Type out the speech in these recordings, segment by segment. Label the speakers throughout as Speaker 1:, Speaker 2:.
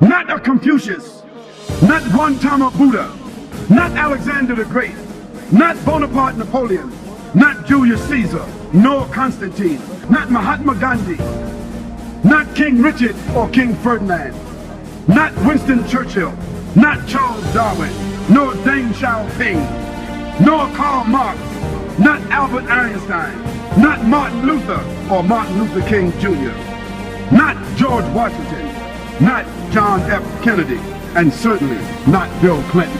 Speaker 1: Not a Confucius, not Gautama Buddha, not Alexander the Great, not Bonaparte Napoleon, not Julius Caesar, nor Constantine, not Mahatma Gandhi, not King Richard or King Ferdinand, not Winston Churchill, not Charles Darwin, nor Deng Xiao, nor Karl Marx, not Albert Einstein, not Martin Luther or Martin Luther King Jr., not George Washington, not John F. Kennedy, and certainly not Bill Clinton,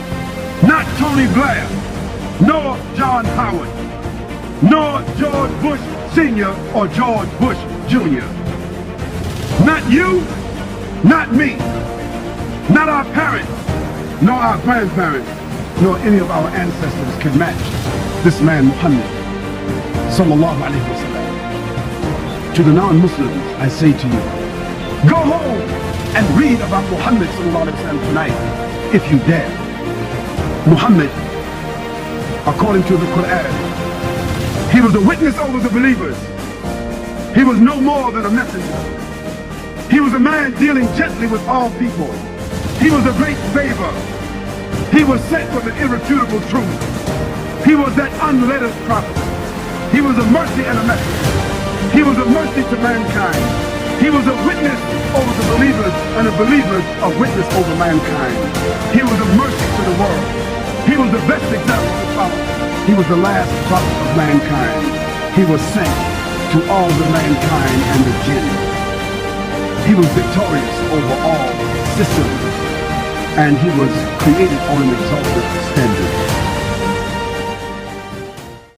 Speaker 1: not Tony Blair, nor John Howard, nor George Bush Sr. or George Bush Jr. Not you, not me, not our parents, nor our grandparents, nor any of our ancestors can match this man Muhammad sallallahu alaihi wasallam. To the non-Muslims, I say to you, go home and read about Muhammad sallallahu alaihi wasallam tonight, if you dare. Muhammad, according to the Quran, he was a witness over the believers. He was no more than a messenger. He was a man dealing gently with all people. He was a great favor. He was sent with an irrefutable truth. He was that unlettered prophet. He was a mercy and a messenger. He was a mercy to mankind. He was a witness over the believers, and the believers a witness over mankind. He was a mercy to the world. He was the best example to follow. He was the last prophet of mankind. He was sent to all the mankind and the jinn. He was victorious over all systems, and he was created on an exalted standard.